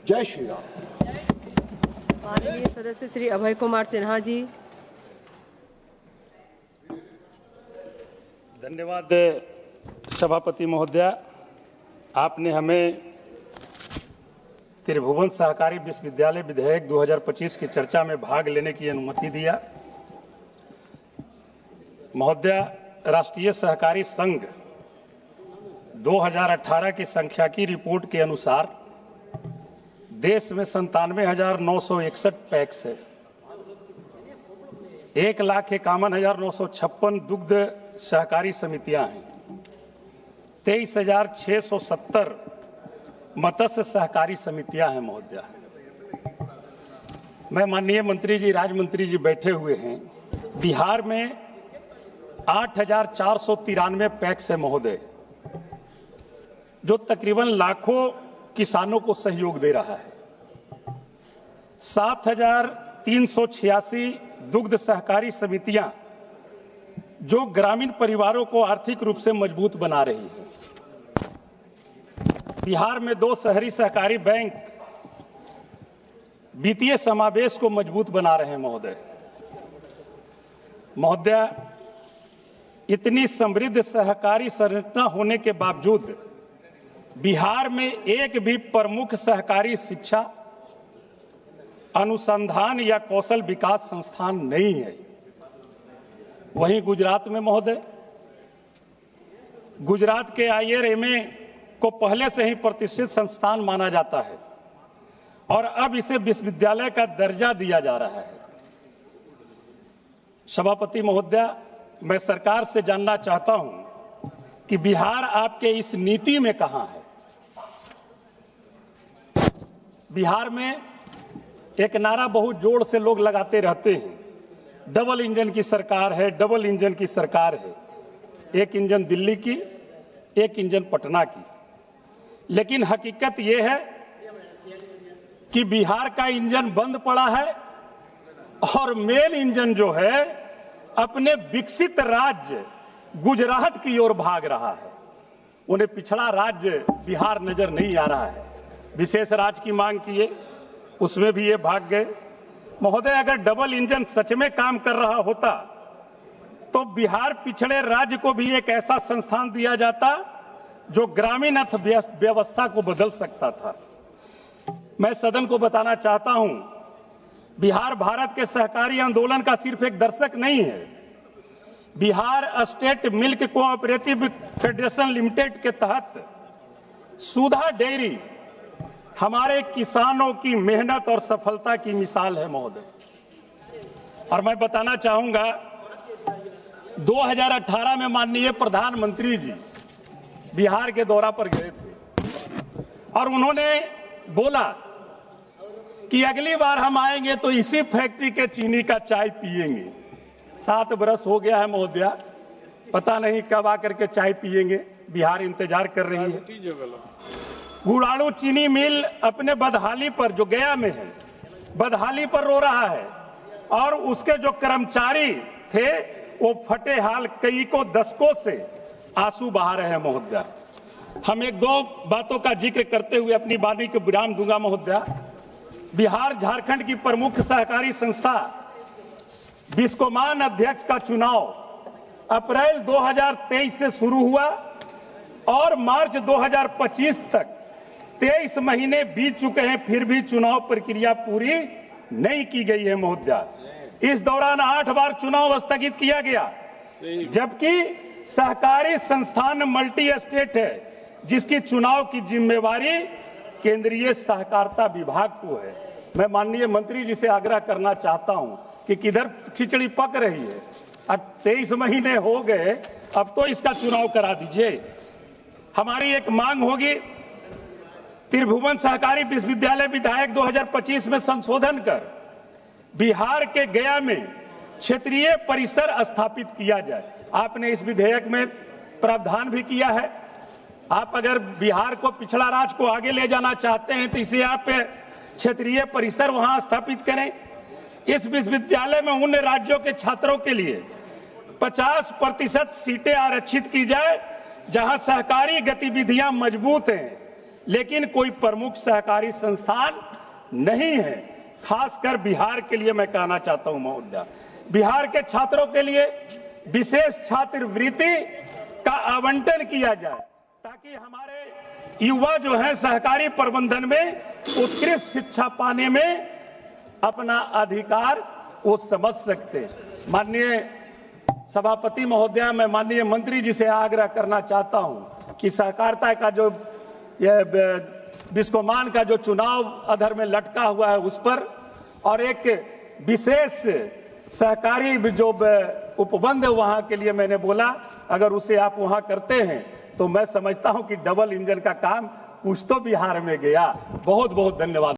जय श्री राम। माननीय सदस्य श्री अभय कुमार सिन्हा जी। धन्यवाद सभापति महोदया, आपने हमें त्रिभुवन सहकारी विश्वविद्यालय विधेयक 2025 की चर्चा में भाग लेने की अनुमति दिया। महोदया, राष्ट्रीय सहकारी संघ 2018 की सांख्यिकी रिपोर्ट के अनुसार देश में 97,961 पैक्स है, 1,51,956 दुग्ध सहकारी समितियां हैं, 23,670 मत्स्य सहकारी समितियां हैं। महोदया, मैं माननीय मंत्री जी, राज्य मंत्री जी बैठे हुए हैं। बिहार में 8,493 पैक्स है महोदय, जो तकरीबन लाखों किसानों को सहयोग दे रहा है। 7,386 दुग्ध सहकारी समितियां जो ग्रामीण परिवारों को आर्थिक रूप से मजबूत बना रही है। बिहार में 2 शहरी सहकारी बैंक वित्तीय समावेश को मजबूत बना रहे हैं। महोदया, इतनी समृद्ध सहकारी संरचना होने के बावजूद बिहार में एक भी प्रमुख सहकारी शिक्षा, अनुसंधान या कौशल विकास संस्थान नहीं है। वहीं गुजरात में महोदय, गुजरात के IRMA को पहले से ही प्रतिष्ठित संस्थान माना जाता है और अब इसे विश्वविद्यालय का दर्जा दिया जा रहा है। सभापति महोदया, मैं सरकार से जानना चाहता हूं कि बिहार आपके इस नीति में कहां है। बिहार में एक नारा बहुत जोर से लोग लगाते रहते हैं, डबल इंजन की सरकार है, डबल इंजन की सरकार है। एक इंजन दिल्ली की, एक इंजन पटना की। लेकिन हकीकत यह है कि बिहार का इंजन बंद पड़ा है और मेन इंजन जो है अपने विकसित राज्य गुजरात की ओर भाग रहा है। उन्हें पिछड़ा राज्य बिहार नजर नहीं आ रहा है। विशेष राज्य की मांग किए, उसमें भी ये भाग गए। महोदय, अगर डबल इंजन सच में काम कर रहा होता तो बिहार पिछड़े राज्य को भी एक ऐसा संस्थान दिया जाता जो ग्रामीण अर्थव्यवस्था को बदल सकता था। मैं सदन को बताना चाहता हूं, बिहार भारत के सहकारी आंदोलन का सिर्फ एक दर्शक नहीं है। Bihar state milk cooperative federation limited के तहत सुधा डेयरी हमारे किसानों की मेहनत और सफलता की मिसाल है महोदय। और मैं बताना चाहूंगा, 2018 में माननीय प्रधानमंत्री जी बिहार के दौरा पर गए थे और उन्होंने बोला कि अगली बार हम आएंगे तो इसी फैक्ट्री के चीनी का चाय पिएंगे। 7 बरस हो गया है महोदया, पता नहीं कब आकर के चाय पिएंगे। बिहार इंतजार कर रही है। गुड़ाणु चीनी मिल अपने बदहाली पर, जो गया में है, बदहाली पर रो रहा है और उसके जो कर्मचारी थे वो फटे हाल कई को दशकों से आंसू बहा रहे हैं महोदया। हम 1-2 बातों का जिक्र करते हुए अपनी वाणी को विराम दूंगा महोदया। बिहार झारखंड की प्रमुख सहकारी संस्था बिस्कोमान अध्यक्ष का चुनाव अप्रैल 2023 से शुरू हुआ और मार्च 2025 तक 23 महीने बीत चुके हैं, फिर भी चुनाव प्रक्रिया पूरी नहीं की गई है महोदया। इस दौरान 8 बार चुनाव स्थगित किया गया, जबकि सहकारी संस्थान मल्टी स्टेट है जिसकी चुनाव की जिम्मेवारी केंद्रीय सहकारिता विभाग को है। मैं माननीय मंत्री जी से आग्रह करना चाहता हूं कि किधर खिचड़ी पक रही है। अब 23 महीने हो गए, अब तो इसका चुनाव करा दीजिए। हमारी एक मांग होगी, त्रिभुवन सहकारी विश्वविद्यालय विधेयक 2025 में संशोधन कर बिहार के गया में क्षेत्रीय परिसर स्थापित किया जाए। आपने इस विधेयक में प्रावधान भी किया है। आप अगर बिहार को, पिछड़ा राज्य को आगे ले जाना चाहते हैं तो इसे आप क्षेत्रीय परिसर वहां स्थापित करें। इस विश्वविद्यालय में उन राज्यों के छात्रों के लिए 50% सीटें आरक्षित की जाए जहां सहकारी गतिविधियां मजबूत हैं, लेकिन कोई प्रमुख सहकारी संस्थान नहीं है। खासकर बिहार के लिए मैं कहना चाहता हूं महोदय, बिहार के छात्रों के लिए विशेष छात्रवृत्ति का आवंटन किया जाए ताकि हमारे युवा जो है सहकारी प्रबंधन में उत्कृष्ट शिक्षा पाने में अपना अधिकार वो समझ सकते। माननीय सभापति महोदय, मैं माननीय मंत्री जी से आग्रह करना चाहता हूं कि सहकारिता का जो बिस्कोमान का जो चुनाव अधर में लटका हुआ है उस पर, और एक विशेष सहकारी जो उपबंध वहां के लिए मैंने बोला, अगर उसे आप वहां करते हैं तो मैं समझता हूं कि डबल इंजन का काम कुछ तो बिहार में गया। बहुत बहुत धन्यवाद।